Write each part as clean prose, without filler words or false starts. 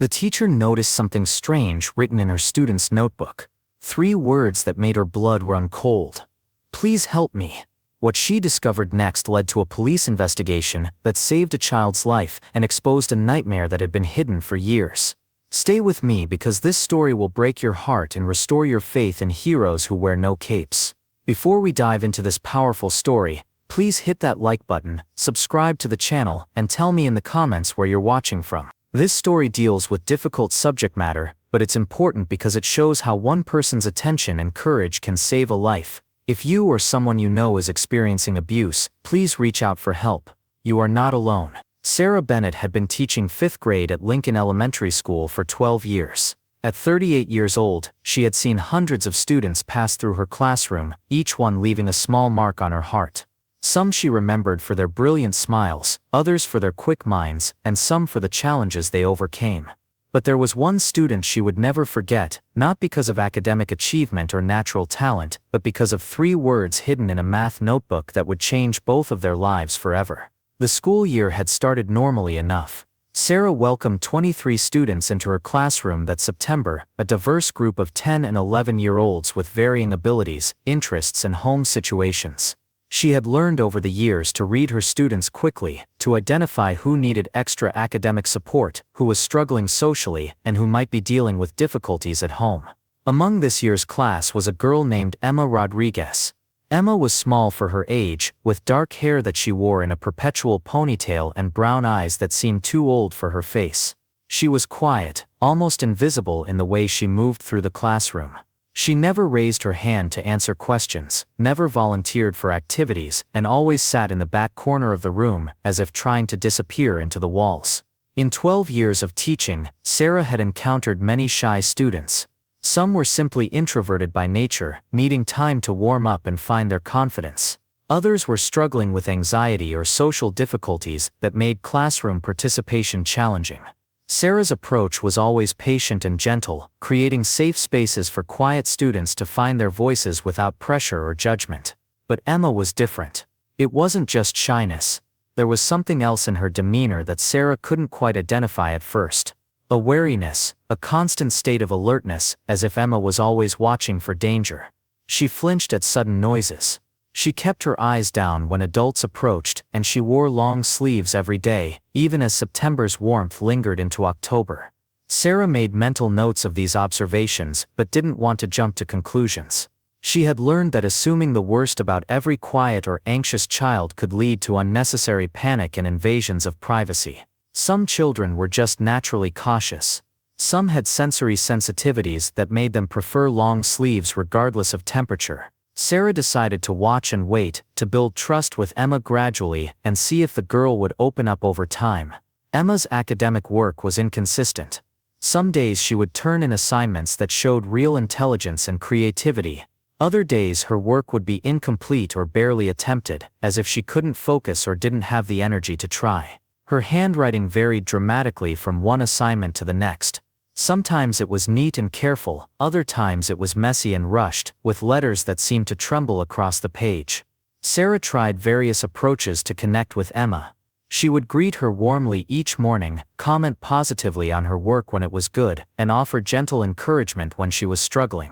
The teacher noticed something strange written in her student's notebook. 3 words that made her blood run cold. "Please help me." What she discovered next led to a police investigation that saved a child's life and exposed a nightmare that had been hidden for years. Stay with me because this story will break your heart and restore your faith in heroes who wear no capes. Before we dive into this powerful story, please hit that like button, subscribe to the channel, and tell me in the comments where you're watching from. This story deals with difficult subject matter, but it's important because it shows how one person's attention and courage can save a life. If you or someone you know is experiencing abuse, please reach out for help. You are not alone. Sarah Bennett had been teaching 5th grade at Lincoln Elementary School for 12 years. At 38 years old, she had seen hundreds of students pass through her classroom, each one leaving a small mark on her heart. Some she remembered for their brilliant smiles, others for their quick minds, and some for the challenges they overcame. But there was one student she would never forget, not because of academic achievement or natural talent, but because of 3 words hidden in a math notebook that would change both of their lives forever. The school year had started normally enough. Sarah welcomed 23 students into her classroom that September, a diverse group of 10 and 11-year-olds with varying abilities, interests, and home situations. She had learned over the years to read her students quickly, to identify who needed extra academic support, who was struggling socially, and who might be dealing with difficulties at home. Among this year's class was a girl named Emma Rodriguez. Emma was small for her age, with dark hair that she wore in a perpetual ponytail and brown eyes that seemed too old for her face. She was quiet, almost invisible in the way she moved through the classroom. She never raised her hand to answer questions, never volunteered for activities, and always sat in the back corner of the room, as if trying to disappear into the walls. In 12 years of teaching, Sarah had encountered many shy students. Some were simply introverted by nature, needing time to warm up and find their confidence. Others were struggling with anxiety or social difficulties that made classroom participation challenging. Sarah's approach was always patient and gentle, creating safe spaces for quiet students to find their voices without pressure or judgment. But Emma was different. It wasn't just shyness. There was something else in her demeanor that Sarah couldn't quite identify at first. A wariness, a constant state of alertness, as if Emma was always watching for danger. She flinched at sudden noises. She kept her eyes down when adults approached, and she wore long sleeves every day, even as September's warmth lingered into October. Sarah made mental notes of these observations, but didn't want to jump to conclusions. She had learned that assuming the worst about every quiet or anxious child could lead to unnecessary panic and invasions of privacy. Some children were just naturally cautious. Some had sensory sensitivities that made them prefer long sleeves regardless of temperature. Sarah decided to watch and wait, to build trust with Emma gradually and see if the girl would open up over time. Emma's academic work was inconsistent. Some days she would turn in assignments that showed real intelligence and creativity. Other days her work would be incomplete or barely attempted, as if she couldn't focus or didn't have the energy to try. Her handwriting varied dramatically from one assignment to the next. Sometimes it was neat and careful, other times it was messy and rushed, with letters that seemed to tremble across the page. Sarah tried various approaches to connect with Emma. She would greet her warmly each morning, comment positively on her work when it was good, and offer gentle encouragement when she was struggling.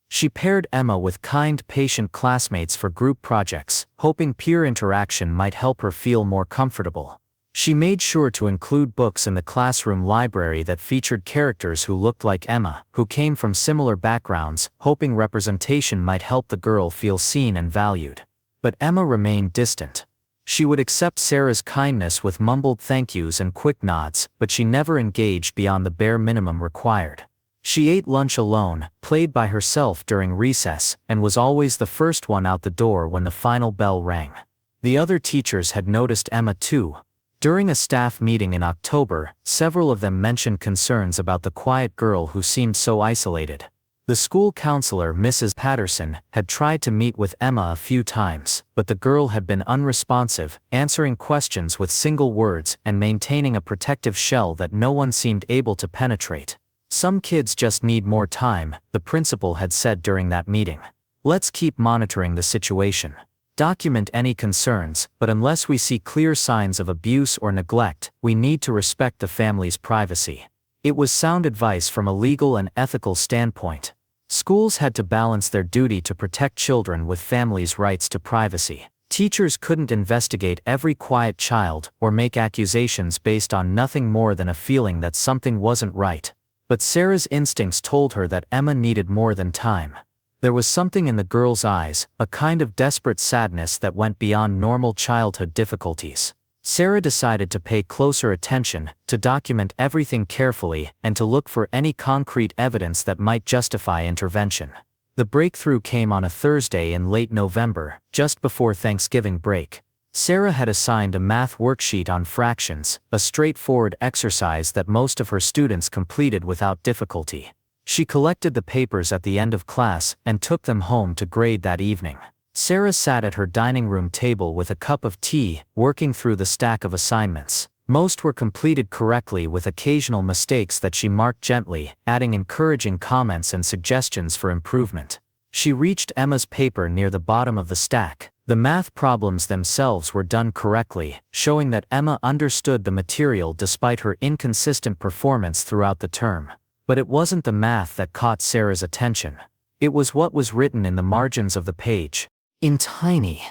She paired Emma with kind, patient classmates for group projects, hoping peer interaction might help her feel more comfortable. She made sure to include books in the classroom library that featured characters who looked like Emma, who came from similar backgrounds, hoping representation might help the girl feel seen and valued. But Emma remained distant. She would accept Sarah's kindness with mumbled thank yous and quick nods, but she never engaged beyond the bare minimum required. She ate lunch alone, played by herself during recess, and was always the first one out the door when the final bell rang. The other teachers had noticed Emma too. During a staff meeting in October, several of them mentioned concerns about the quiet girl who seemed so isolated. The school counselor, Mrs. Patterson, had tried to meet with Emma a few times, but the girl had been unresponsive, answering questions with single words and maintaining a protective shell that no one seemed able to penetrate. "Some kids just need more time," the principal had said during that meeting. "Let's keep monitoring the situation. Document any concerns, but unless we see clear signs of abuse or neglect, we need to respect the family's privacy." It was sound advice from a legal and ethical standpoint. Schools had to balance their duty to protect children with families' rights to privacy. Teachers couldn't investigate every quiet child or make accusations based on nothing more than a feeling that something wasn't right. But Sarah's instincts told her that Emma needed more than time. There was something in the girl's eyes, a kind of desperate sadness that went beyond normal childhood difficulties. Sarah decided to pay closer attention, to document everything carefully, and to look for any concrete evidence that might justify intervention. The breakthrough came on a Thursday in late November, just before Thanksgiving break. Sarah had assigned a math worksheet on fractions, a straightforward exercise that most of her students completed without difficulty. She collected the papers at the end of class and took them home to grade that evening. Sarah sat at her dining room table with a cup of tea, working through the stack of assignments. Most were completed correctly with occasional mistakes that she marked gently, adding encouraging comments and suggestions for improvement. She reached Emma's paper near the bottom of the stack. The math problems themselves were done correctly, showing that Emma understood the material despite her inconsistent performance throughout the term. But it wasn't the math that caught Sarah's attention. It was what was written in the margins of the page. In tiny,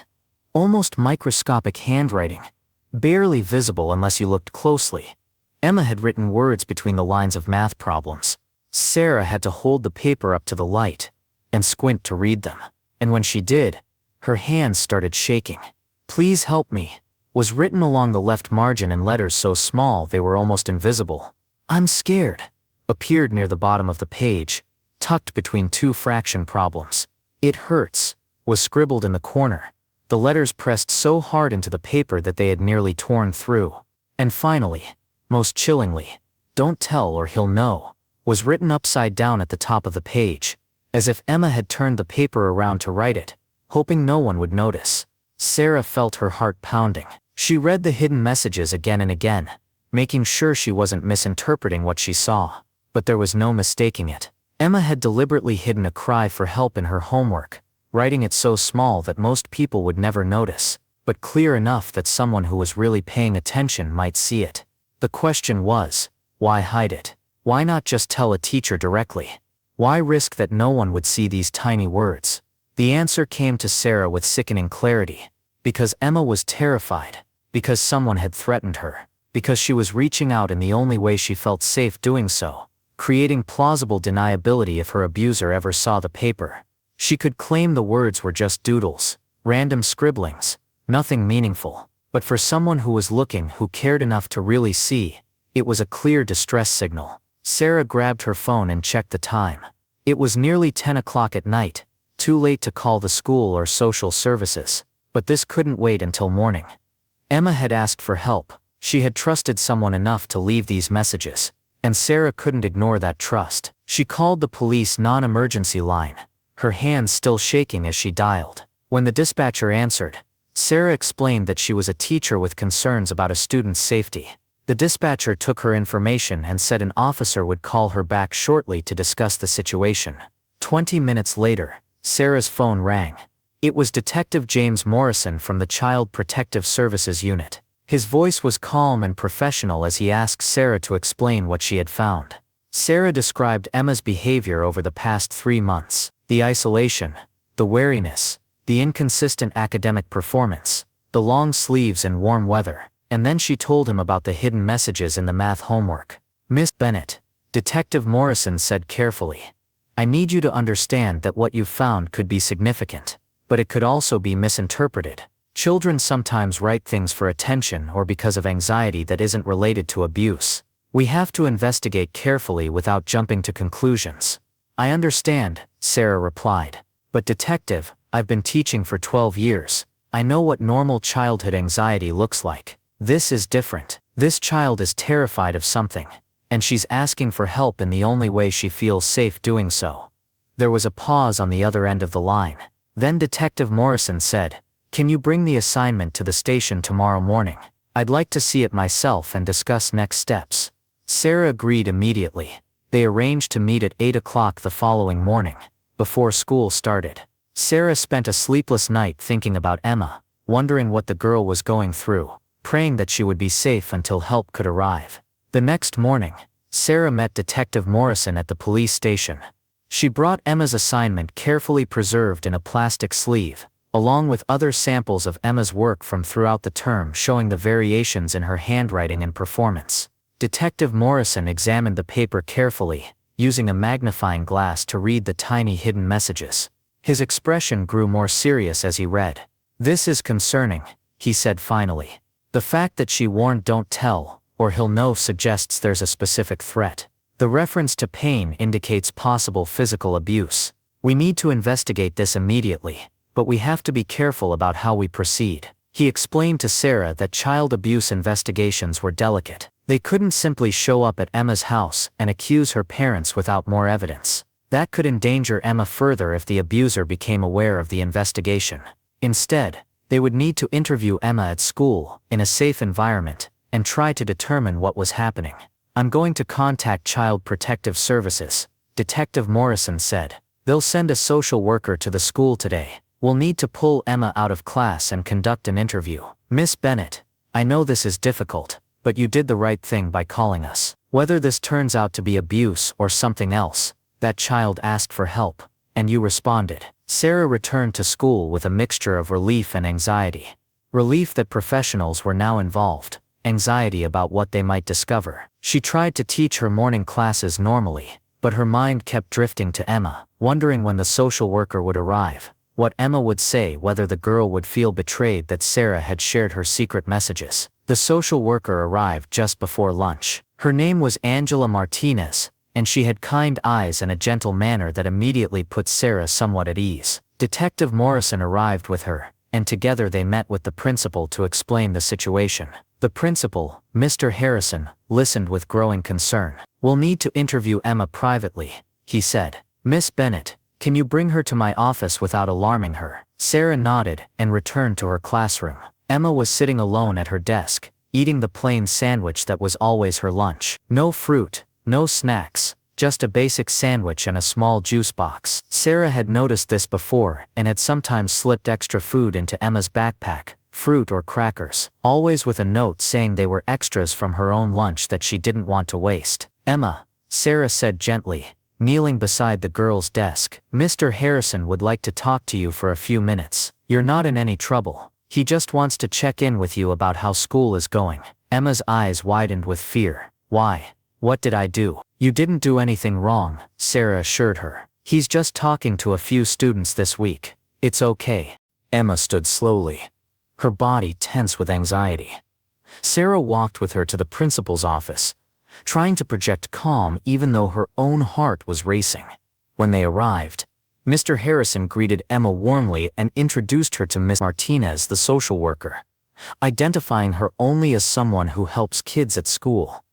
almost microscopic handwriting, barely visible unless you looked closely. Emma had written words between the lines of math problems. Sarah had to hold the paper up to the light and squint to read them. And when she did, her hands started shaking. "Please help me," was written along the left margin in letters so small they were almost invisible. "I'm scared," appeared near the bottom of the page, tucked between two fraction problems. "It hurts," was scribbled in the corner. The letters pressed so hard into the paper that they had nearly torn through. And finally, most chillingly, "Don't tell or he'll know," was written upside down at the top of the page, as if Emma had turned the paper around to write it, hoping no one would notice. Sarah felt her heart pounding. She read the hidden messages again and again, making sure she wasn't misinterpreting what she saw. But there was no mistaking it. Emma had deliberately hidden a cry for help in her homework, writing it so small that most people would never notice, but clear enough that someone who was really paying attention might see it. The question was, why hide it? Why not just tell a teacher directly? Why risk that no one would see these tiny words? The answer came to Sarah with sickening clarity. Because Emma was terrified. Because someone had threatened her. Because she was reaching out in the only way she felt safe doing so, creating plausible deniability if her abuser ever saw the paper. She could claim the words were just doodles, random scribblings, nothing meaningful. But for someone who was looking, who cared enough to really see, it was a clear distress signal. Sarah grabbed her phone and checked the time. It was nearly 10 o'clock at night, too late to call the school or social services. But this couldn't wait until morning. Emma had asked for help. She had trusted someone enough to leave these messages. And Sarah couldn't ignore that trust. She called the police non-emergency line, her hands still shaking as she dialed. When the dispatcher answered, Sarah explained that she was a teacher with concerns about a student's safety. The dispatcher took her information and said an officer would call her back shortly to discuss the situation. 20 minutes later, Sarah's phone rang. It was Detective James Morrison from the Child Protective Services Unit. His voice was calm and professional as he asked Sarah to explain what she had found. Sarah described Emma's behavior over the past 3 months. The isolation, the wariness, the inconsistent academic performance, the long sleeves and warm weather, and then she told him about the hidden messages in the math homework. "Miss Bennett," Detective Morrison said carefully, "I need you to understand that what you've found could be significant, but it could also be misinterpreted. Children sometimes write things for attention or because of anxiety that isn't related to abuse. We have to investigate carefully without jumping to conclusions." "I understand," Sarah replied. "But Detective, I've been teaching for 12 years. I know what normal childhood anxiety looks like. This is different. This child is terrified of something, and she's asking for help in the only way she feels safe doing so." There was a pause on the other end of the line. Then Detective Morrison said, "Can you bring the assignment to the station tomorrow morning? I'd like to see it myself and discuss next steps." Sarah agreed immediately. They arranged to meet at 8 o'clock the following morning, before school started. Sarah spent a sleepless night thinking about Emma, wondering what the girl was going through, praying that she would be safe until help could arrive. The next morning, Sarah met Detective Morrison at the police station. She brought Emma's assignment carefully preserved in a plastic sleeve, along with other samples of Emma's work from throughout the term showing the variations in her handwriting and performance. Detective Morrison examined the paper carefully, using a magnifying glass to read the tiny hidden messages. His expression grew more serious as he read. "This is concerning," he said finally. "The fact that she warned don't tell, or he'll know suggests there's a specific threat. The reference to pain indicates possible physical abuse. We need to investigate this immediately, but we have to be careful about how we proceed." He explained to Sarah that child abuse investigations were delicate. They couldn't simply show up at Emma's house and accuse her parents without more evidence. That could endanger Emma further if the abuser became aware of the investigation. Instead, they would need to interview Emma at school, in a safe environment, and try to determine what was happening. "I'm going to contact Child Protective Services," Detective Morrison said. "They'll send a social worker to the school today. We'll need to pull Emma out of class and conduct an interview. Miss Bennett, I know this is difficult, but you did the right thing by calling us. Whether this turns out to be abuse or something else, that child asked for help, and you responded." Sarah returned to school with a mixture of relief and anxiety. Relief that professionals were now involved, anxiety about what they might discover. She tried to teach her morning classes normally, but her mind kept drifting to Emma, wondering when the social worker would arrive, what Emma would say, whether the girl would feel betrayed that Sarah had shared her secret messages. The social worker arrived just before lunch. Her name was Angela Martinez, and she had kind eyes and a gentle manner that immediately put Sarah somewhat at ease. Detective Morrison arrived with her, and together they met with the principal to explain the situation. The principal, Mr. Harrison, listened with growing concern. "We'll need to interview Emma privately," he said. "Miss Bennett, can you bring her to my office without alarming her?" Sarah nodded and returned to her classroom. Emma was sitting alone at her desk, eating the plain sandwich that was always her lunch. No fruit, no snacks, just a basic sandwich and a small juice box. Sarah had noticed this before and had sometimes slipped extra food into Emma's backpack, fruit or crackers, always with a note saying they were extras from her own lunch that she didn't want to waste. "Emma," Sarah said gently, kneeling beside the girl's desk, "Mr. Harrison would like to talk to you for a few minutes. You're not in any trouble. He just wants to check in with you about how school is going." Emma's eyes widened with fear. "Why? What did I do?" "You didn't do anything wrong," Sarah assured her. "He's just talking to a few students this week. It's okay." Emma stood slowly, her body tense with anxiety. Sarah walked with her to the principal's office, trying to project calm even though her own heart was racing. When they arrived, Mr. Harrison greeted Emma warmly and introduced her to Miss Martinez, the social worker, identifying her only as someone who helps kids at school.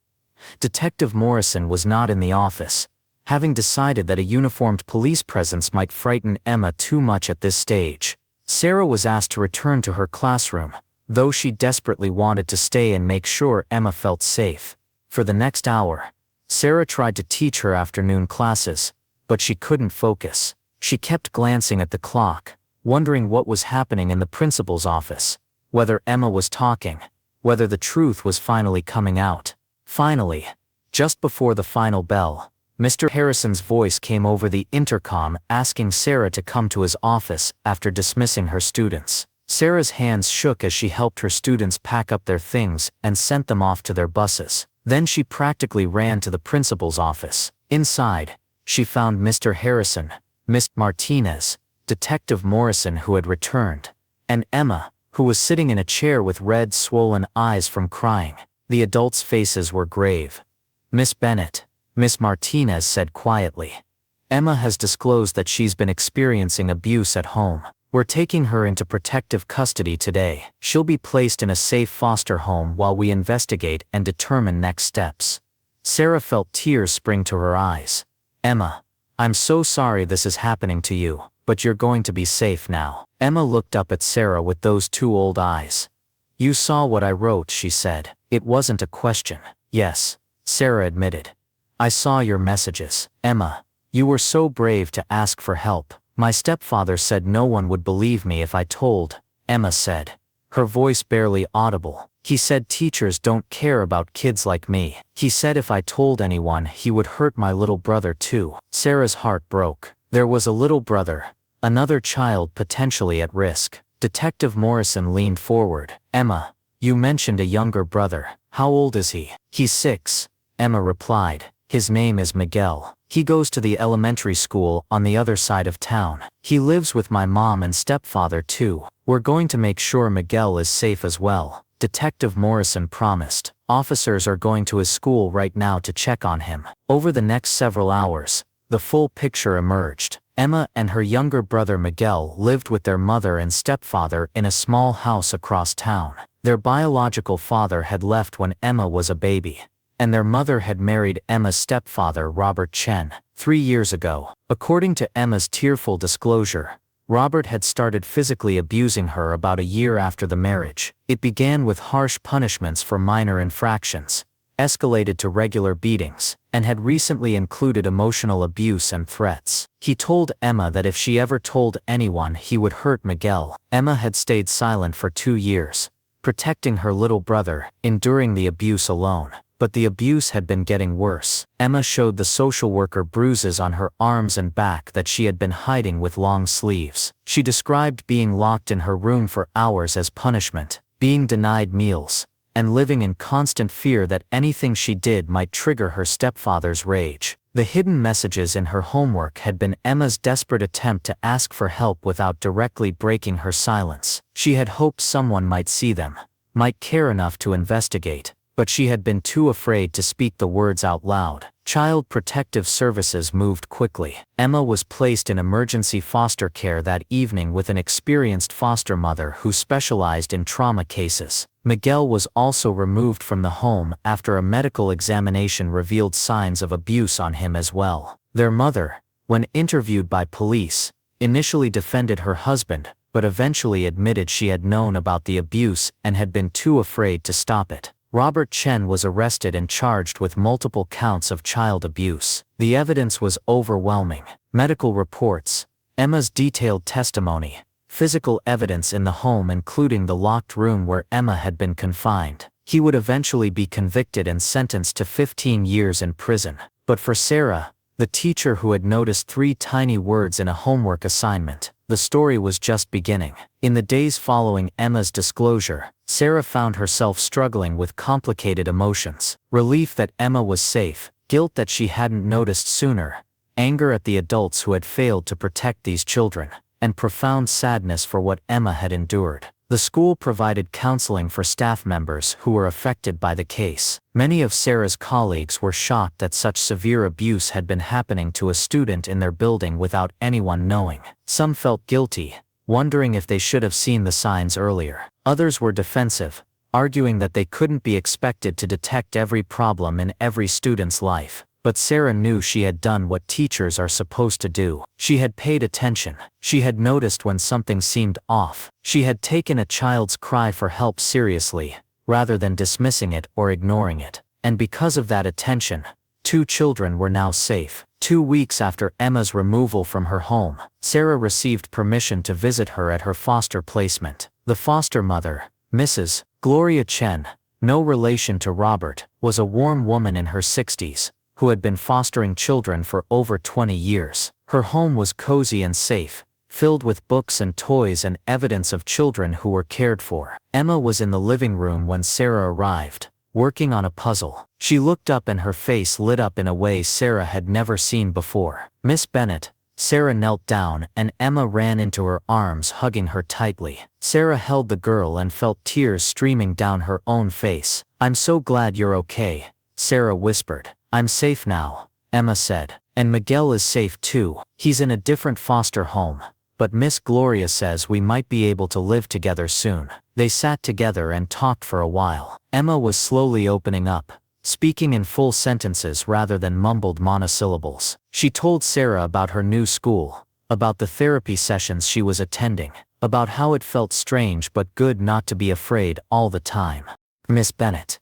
Detective Morrison was not in the office, having decided that a uniformed police presence might frighten Emma too much at this stage. Sarah was asked to return to her classroom, though she desperately wanted to stay and make sure Emma felt safe. For the next hour, Sarah tried to teach her afternoon classes, but she couldn't focus. She kept glancing at the clock, wondering what was happening in the principal's office, whether Emma was talking, whether the truth was finally coming out. Finally, just before the final bell, Mr. Harrison's voice came over the intercom asking Sarah to come to his office after dismissing her students. Sarah's hands shook as she helped her students pack up their things and sent them off to their buses. Then she practically ran to the principal's office. Inside, she found Mr. Harrison, Miss Martinez, Detective Morrison who had returned, and Emma, who was sitting in a chair with red swollen eyes from crying. The adults' faces were grave. "Miss Bennett," Miss Martinez said quietly, "Emma has disclosed that she's been experiencing abuse at home. We're taking her into protective custody today. She'll be placed in a safe foster home while we investigate and determine next steps." Sarah felt tears spring to her eyes. "Emma, I'm so sorry this is happening to you, but you're going to be safe now." Emma looked up at Sarah with those two old eyes. "You saw what I wrote," she said. "It wasn't a question." "Yes," Sarah admitted. "I saw your messages. Emma, you were so brave to ask for help. My stepfather said no one would believe me if I told," Emma said, her voice barely audible. He said teachers don't care about kids like me. He said if I told anyone he would hurt my little brother too. Sarah's heart broke. There was a little brother, another child potentially at risk. Detective Morrison leaned forward. Emma, you mentioned a younger brother. How old is he? He's 6, Emma replied. His name is Miguel. He goes to the elementary school on the other side of town. He lives with my mom and stepfather too. We're going to make sure Miguel is safe as well, Detective Morrison promised. Officers are going to his school right now to check on him. Over the next several hours, the full picture emerged. Emma and her younger brother Miguel lived with their mother and stepfather in a small house across town. Their biological father had left when Emma was a baby, and their mother had married Emma's stepfather Robert Chen 3 years ago. According to Emma's tearful disclosure, Robert had started physically abusing her about a year after the marriage. It began with harsh punishments for minor infractions, escalated to regular beatings, and had recently included emotional abuse and threats. He told Emma that if she ever told anyone he would hurt Miguel. Emma had stayed silent for 2 years, protecting her little brother, enduring the abuse alone. But the abuse had been getting worse. Emma showed the social worker bruises on her arms and back that she had been hiding with long sleeves. She described being locked in her room for hours as punishment, being denied meals, and living in constant fear that anything she did might trigger her stepfather's rage. The hidden messages in her homework had been Emma's desperate attempt to ask for help without directly breaking her silence. She had hoped someone might see them, might care enough to investigate, but she had been too afraid to speak the words out loud. Child Protective Services moved quickly. Emma was placed in emergency foster care that evening with an experienced foster mother who specialized in trauma cases. Miguel was also removed from the home after a medical examination revealed signs of abuse on him as well. Their mother, when interviewed by police, initially defended her husband, but eventually admitted she had known about the abuse and had been too afraid to stop it. Robert Chen was arrested and charged with multiple counts of child abuse. The evidence was overwhelming. Medical reports, Emma's detailed testimony, physical evidence in the home including the locked room where Emma had been confined. He would eventually be convicted and sentenced to 15 years in prison. But for Sarah, the teacher who had noticed 3 tiny words in a homework assignment, the story was just beginning. In the days following Emma's disclosure, Sarah found herself struggling with complicated emotions. Relief that Emma was safe, guilt that she hadn't noticed sooner, anger at the adults who had failed to protect these children, and profound sadness for what Emma had endured. The school provided counseling for staff members who were affected by the case. Many of Sarah's colleagues were shocked that such severe abuse had been happening to a student in their building without anyone knowing. Some felt guilty, wondering if they should have seen the signs earlier. Others were defensive, arguing that they couldn't be expected to detect every problem in every student's life. But Sarah knew she had done what teachers are supposed to do. She had paid attention. She had noticed when something seemed off. She had taken a child's cry for help seriously, rather than dismissing it or ignoring it. And because of that attention, 2 children were now safe. 2 weeks after Emma's removal from her home, Sarah received permission to visit her at her foster placement. The foster mother, Mrs. Gloria Chen, no relation to Robert, was a warm woman in her 60s, who had been fostering children for over 20 years. Her home was cozy and safe, filled with books and toys and evidence of children who were cared for. Emma was in the living room when Sarah arrived, working on a puzzle. She looked up and her face lit up in a way Sarah had never seen before. "Miss Bennett." Sarah knelt down and Emma ran into her arms, hugging her tightly. Sarah held the girl and felt tears streaming down her own face. "I'm so glad you're okay," Sarah whispered. "I'm safe now," Emma said. "And Miguel is safe too. He's in a different foster home, but Miss Gloria says we might be able to live together soon." They sat together and talked for a while. Emma was slowly opening up, speaking in full sentences rather than mumbled monosyllables. She told Sarah about her new school, about the therapy sessions she was attending, about how it felt strange but good not to be afraid all the time. "Miss Bennett,"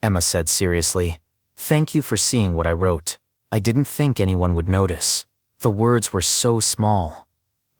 Emma said seriously, "thank you for seeing what I wrote. I didn't think anyone would notice. The words were so small."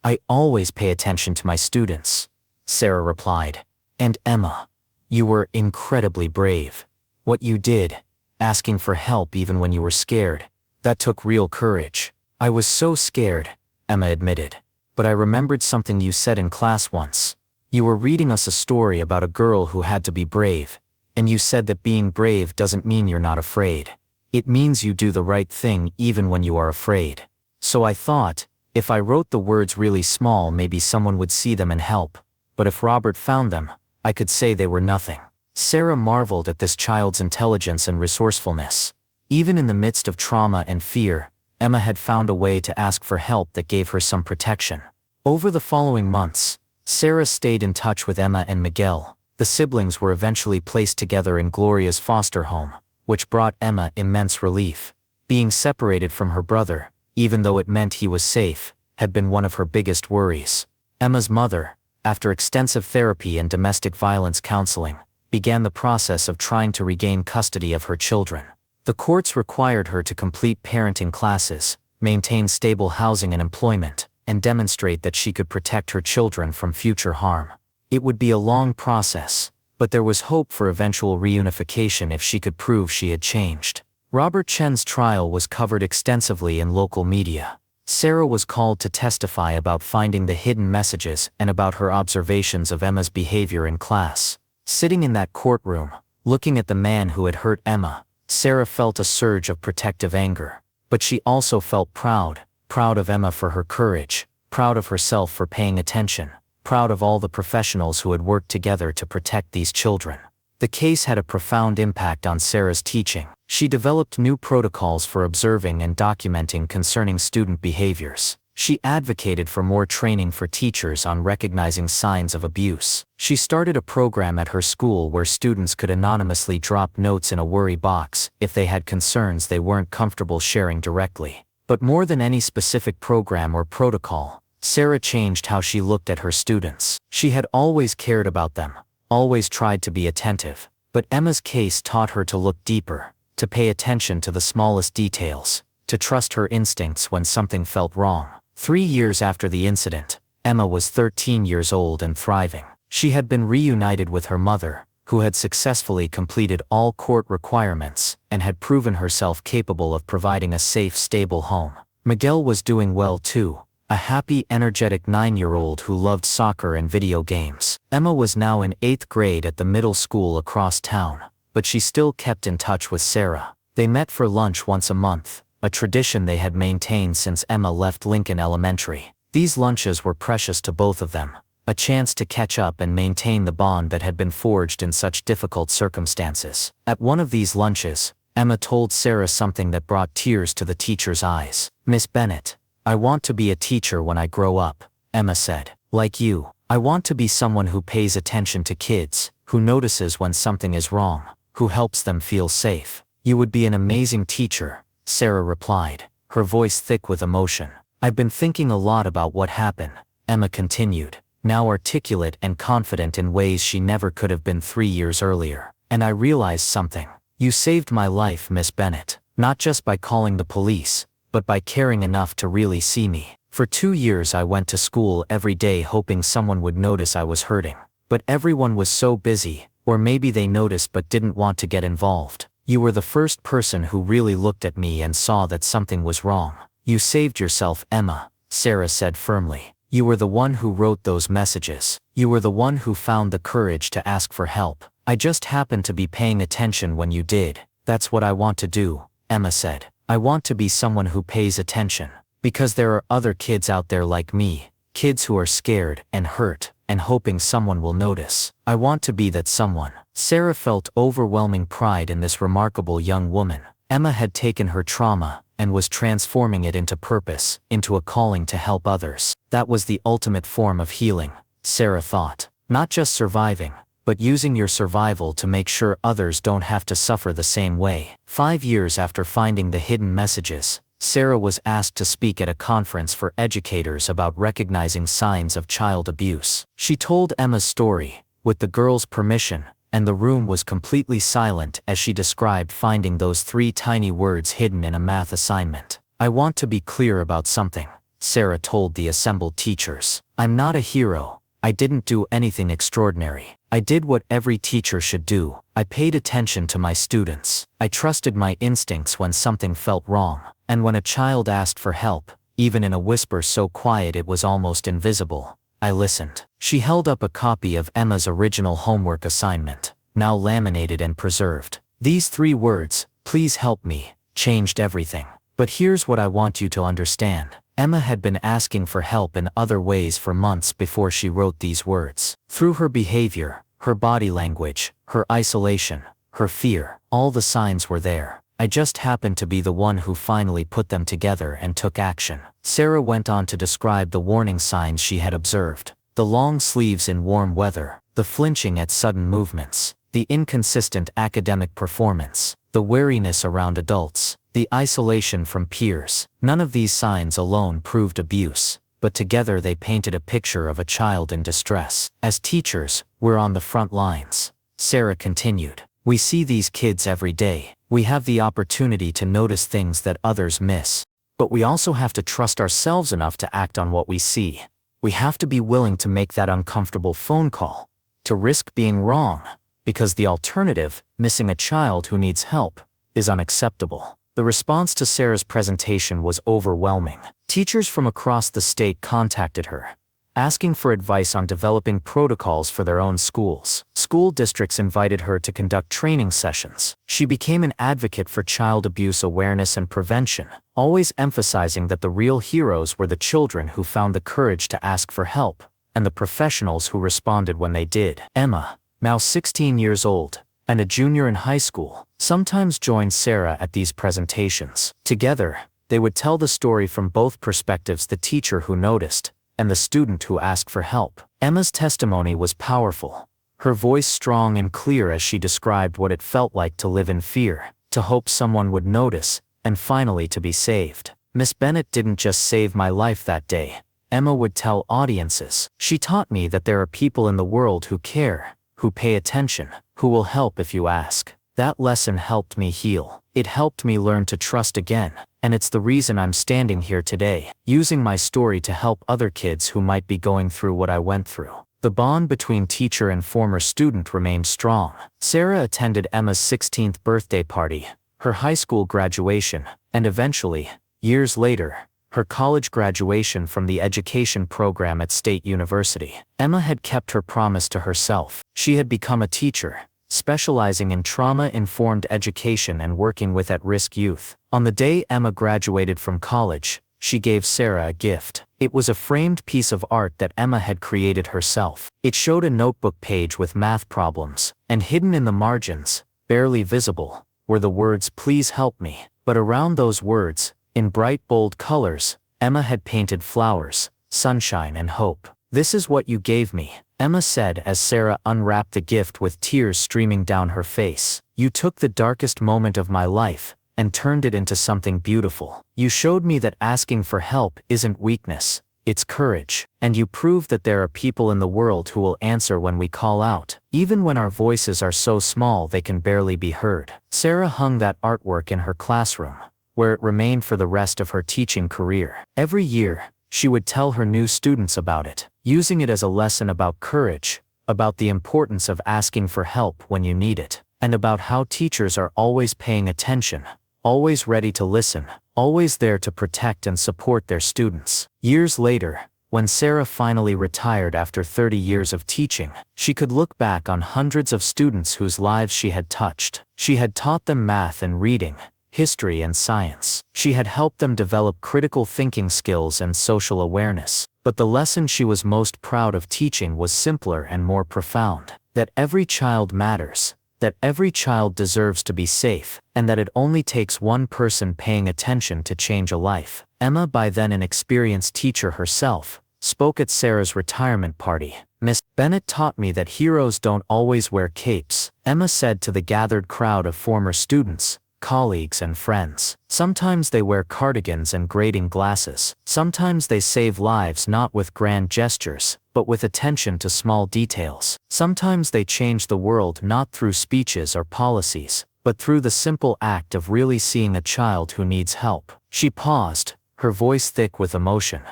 "I always pay attention to my students," Sarah replied. "And Emma, You were incredibly brave. What you did, asking for help even when you were scared, that took real courage. I was so scared, Emma admitted. But I remembered something you said in class once. You were reading us a story about a girl who had to be brave, and you said that being brave doesn't mean you're not afraid. It means you do the right thing even when you are afraid. So I thought, if I wrote the words really small, maybe someone would see them and help. But if Robert found them, I could say they were nothing. Sarah marveled at this child's intelligence and resourcefulness. Even in the midst of trauma and fear, Emma had found a way to ask for help that gave her some protection. Over the following months, Sarah stayed in touch with Emma and Miguel. The siblings were eventually placed together in Gloria's foster home, which brought Emma immense relief. Being separated from her brother, even though it meant he was safe, had been one of her biggest worries. Emma's mother, after extensive therapy and domestic violence counseling, began the process of trying to regain custody of her children. The courts required her to complete parenting classes, maintain stable housing and employment, and demonstrate that she could protect her children from future harm. It would be a long process, but there was hope for eventual reunification if she could prove she had changed. Robert Chen's trial was covered extensively in local media. Sarah was called to testify about finding the hidden messages and about her observations of Emma's behavior in class. Sitting in that courtroom, looking at the man who had hurt Emma, Sarah felt a surge of protective anger. But she also felt proud of Emma for her courage, proud of herself for paying attention, proud of all the professionals who had worked together to protect these children. The case had a profound impact on Sarah's teaching. She developed new protocols for observing and documenting concerning student behaviors. She advocated for more training for teachers on recognizing signs of abuse. She started a program at her school where students could anonymously drop notes in a worry box if they had concerns they weren't comfortable sharing directly. But more than any specific program or protocol, Sarah changed how she looked at her students. She had always cared about them, always tried to be attentive. But Emma's case taught her to look deeper, to pay attention to the smallest details, to trust her instincts when something felt wrong. 3 years after the incident, Emma was 13 years old and thriving. She had been reunited with her mother, who had successfully completed all court requirements and had proven herself capable of providing a safe, stable home. Miguel was doing well too, a happy, energetic 9-year-old who loved soccer and video games. Emma was now in 8th grade at the middle school across town, but she still kept in touch with Sarah. They met for lunch once a month, a tradition they had maintained since Emma left Lincoln Elementary. These lunches were precious to both of them, a chance to catch up and maintain the bond that had been forged in such difficult circumstances. At one of these lunches, Emma told Sarah something that brought tears to the teacher's eyes. "Miss Bennett, I want to be a teacher when I grow up," Emma said. "Like you, I want to be someone who pays attention to kids, who notices when something is wrong, who helps them feel safe." "You would be an amazing teacher," Sarah replied, her voice thick with emotion. "I've been thinking a lot about what happened," Emma continued, now articulate and confident in ways she never could have been 3 years earlier. "And I realized something. You saved my life, Miss Bennett, not just by calling the police, but by caring enough to really see me. For 2 years I went to school every day hoping someone would notice I was hurting. But everyone was so busy, or maybe they noticed but didn't want to get involved. You were the first person who really looked at me and saw that something was wrong. You saved yourself, Emma," Sarah said firmly. "You were the one who wrote those messages. You were the one who found the courage to ask for help. I just happened to be paying attention when you did. That's what I want to do," Emma said. "I want to be someone who pays attention. Because there are other kids out there like me, kids who are scared and hurt and hoping someone will notice. I want to be that someone." Sarah felt overwhelming pride in this remarkable young woman. Emma had taken her trauma and was transforming it into purpose, into a calling to help others. That was the ultimate form of healing, Sarah thought. Not just surviving, but using your survival to make sure others don't have to suffer the same way. 5 years after finding the hidden messages, Sarah was asked to speak at a conference for educators about recognizing signs of child abuse. She told Emma's story, with the girls' permission, and the room was completely silent as she described finding those 3 tiny words hidden in a math assignment. "I want to be clear about something," Sarah told the assembled teachers. "I'm not a hero. I didn't do anything extraordinary. I did what every teacher should do. I paid attention to my students. I trusted my instincts when something felt wrong. And when a child asked for help, even in a whisper so quiet it was almost invisible, I listened. She held up a copy of Emma's original homework assignment, now laminated and preserved. These 3 words, "Please help me," changed everything. But here's what I want you to understand. Emma had been asking for help in other ways for months before she wrote these words. Through her behavior, her body language, her isolation, her fear, all the signs were there. I just happened to be the one who finally put them together and took action. Sarah went on to describe the warning signs she had observed. The long sleeves in warm weather, the flinching at sudden movements, the inconsistent academic performance, the wariness around adults, the isolation from peers. None of these signs alone proved abuse, but together they painted a picture of a child in distress. As teachers, we're on the front lines. Sarah continued. We see these kids every day. We have the opportunity to notice things that others miss. But we also have to trust ourselves enough to act on what we see. We have to be willing to make that uncomfortable phone call, to risk being wrong, because the alternative, missing a child who needs help, is unacceptable. The response to Sarah's presentation was overwhelming. Teachers from across the state contacted her, asking for advice on developing protocols for their own schools. School districts invited her to conduct training sessions. She became an advocate for child abuse awareness and prevention, always emphasizing that the real heroes were the children who found the courage to ask for help, and the professionals who responded when they did. Emma, now 16 years old, and a junior in high school, sometimes joined Sarah at these presentations. Together, they would tell the story from both perspectives: the teacher who noticed, and the student who asked for help. Emma's testimony was powerful, her voice strong and clear as she described what it felt like to live in fear, to hope someone would notice, and finally to be saved. Miss Bennett didn't just save my life that day, Emma would tell audiences. She taught me that there are people in the world who care, who pay attention, who will help if you ask. That lesson helped me heal. It helped me learn to trust again, and it's the reason I'm standing here today, using my story to help other kids who might be going through what I went through. The bond between teacher and former student remained strong. Sarah attended Emma's 16th birthday party, her high school graduation, and eventually, years later, her college graduation from the education program at State University. Emma had kept her promise to herself. She had become a teacher, specializing in trauma-informed education and working with at-risk youth. On the day Emma graduated from college, she gave Sarah a gift. It was a framed piece of art that Emma had created herself. It showed a notebook page with math problems, and hidden in the margins, barely visible, were the words, "Please help me." But around those words, in bright bold colors, Emma had painted flowers, sunshine and hope. "This is what you gave me," Emma said as Sarah unwrapped the gift with tears streaming down her face. "You took the darkest moment of my life and turned it into something beautiful. You showed me that asking for help isn't weakness, it's courage. And you proved that there are people in the world who will answer when we call out, even when our voices are so small they can barely be heard." Sarah hung that artwork in her classroom, where it remained for the rest of her teaching career. Every year, she would tell her new students about it, using it as a lesson about courage, about the importance of asking for help when you need it, and about how teachers are always paying attention, always ready to listen, always there to protect and support their students. Years later, when Sarah finally retired after 30 years of teaching, she could look back on hundreds of students whose lives she had touched. She had taught them math and reading, history and science. She had helped them develop critical thinking skills and social awareness. But the lesson she was most proud of teaching was simpler and more profound: that every child matters, that every child deserves to be safe, and that it only takes one person paying attention to change a life. Emma, by then an experienced teacher herself, spoke at Sarah's retirement party. "Miss Bennett taught me that heroes don't always wear capes," Emma said to the gathered crowd of former students, colleagues and friends. "Sometimes they wear cardigans and grading glasses. Sometimes they save lives not with grand gestures, but with attention to small details. Sometimes they change the world not through speeches or policies, but through the simple act of really seeing a child who needs help." She paused, her voice thick with emotion.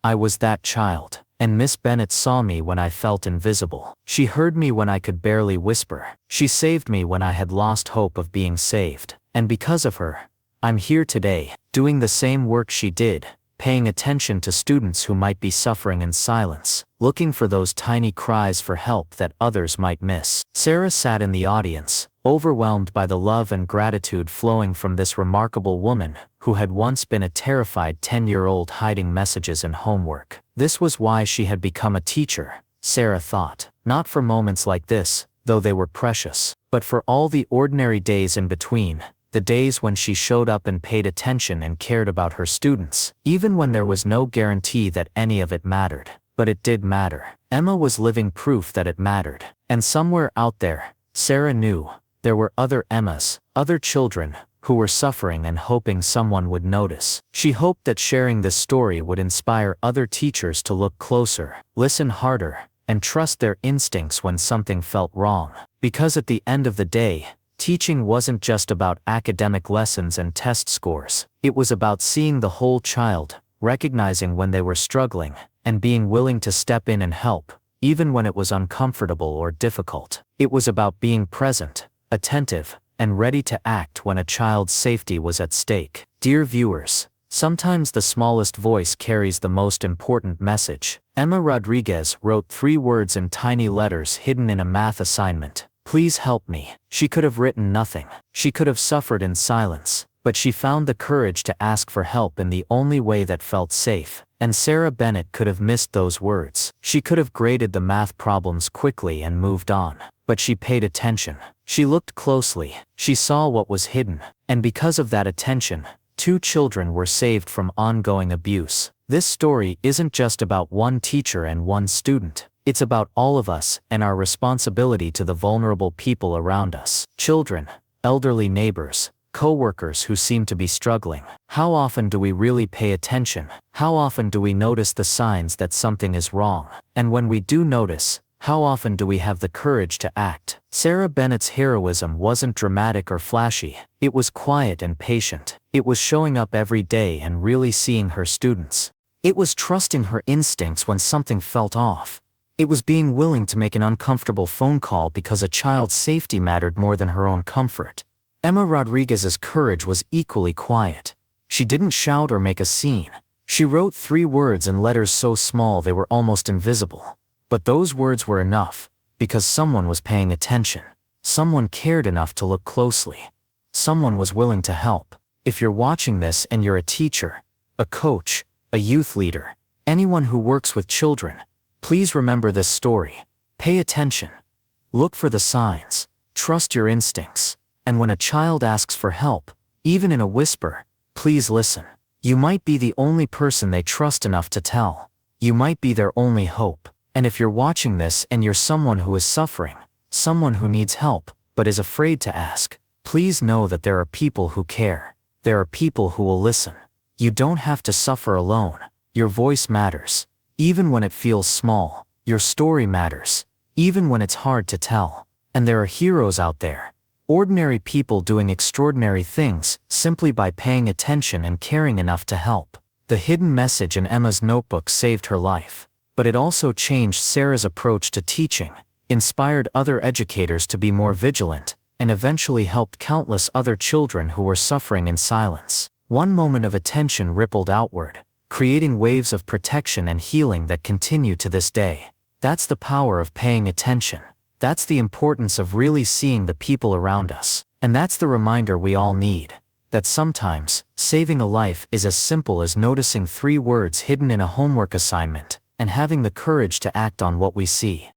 "I was that child. And Miss Bennett saw me when I felt invisible. She heard me when I could barely whisper. She saved me when I had lost hope of being saved. And because of her, I'm here today, doing the same work she did, paying attention to students who might be suffering in silence, looking for those tiny cries for help that others might miss. Sarah sat in the audience, overwhelmed by the love and gratitude flowing from this remarkable woman who had once been a terrified 10-year-old hiding messages in homework. This was why she had become a teacher, Sarah thought. Not for moments like this, though they were precious, but for all the ordinary days in between, the days when she showed up and paid attention and cared about her students, even when there was no guarantee that any of it mattered. But it did matter. Emma was living proof that it mattered. And somewhere out there, Sarah knew, there were other Emmas, other children, who were suffering and hoping someone would notice. She hoped that sharing this story would inspire other teachers to look closer, listen harder, and trust their instincts when something felt wrong. Because at the end of the day, teaching wasn't just about academic lessons and test scores. It was about seeing the whole child, recognizing when they were struggling, and being willing to step in and help, even when it was uncomfortable or difficult. It was about being present, attentive, and ready to act when a child's safety was at stake. Dear viewers, sometimes the smallest voice carries the most important message. Emma Rodriguez wrote 3 words in tiny letters hidden in a math assignment. Please help me. She could have written nothing. She could have suffered in silence, but she found the courage to ask for help in the only way that felt safe. And Sarah Bennett could have missed those words. She could have graded the math problems quickly and moved on. But she paid attention. She looked closely. She saw what was hidden. And because of that attention, 2 children were saved from ongoing abuse. This story isn't just about one teacher and one student. It's about all of us and our responsibility to the vulnerable people around us. Children, elderly neighbors, co-workers who seem to be struggling. How often do we really pay attention? How often do we notice the signs that something is wrong? And when we do notice, how often do we have the courage to act? Sarah Bennett's heroism wasn't dramatic or flashy. It was quiet and patient. It was showing up every day and really seeing her students. It was trusting her instincts when something felt off. It was being willing to make an uncomfortable phone call because a child's safety mattered more than her own comfort. Emma Rodriguez's courage was equally quiet. She didn't shout or make a scene. She wrote 3 words in letters so small they were almost invisible. But those words were enough, because someone was paying attention. Someone cared enough to look closely. Someone was willing to help. If you're watching this and you're a teacher, a coach, a youth leader, anyone who works with children, please remember this story. Pay attention. Look for the signs. Trust your instincts. And when a child asks for help, even in a whisper, please listen. You might be the only person they trust enough to tell. You might be their only hope. And if you're watching this and you're someone who is suffering, someone who needs help, but is afraid to ask, please know that there are people who care. There are people who will listen. You don't have to suffer alone. Your voice matters. Even when it feels small, your story matters. Even when it's hard to tell. And there are heroes out there. Ordinary people doing extraordinary things simply by paying attention and caring enough to help. The hidden message in Emma's notebook saved her life. But it also changed Sarah's approach to teaching, inspired other educators to be more vigilant, and eventually helped countless other children who were suffering in silence. One moment of attention rippled outward, creating waves of protection and healing that continue to this day. That's the power of paying attention. That's the importance of really seeing the people around us. And that's the reminder we all need, that sometimes, saving a life is as simple as noticing 3 words hidden in a homework assignment, and having the courage to act on what we see.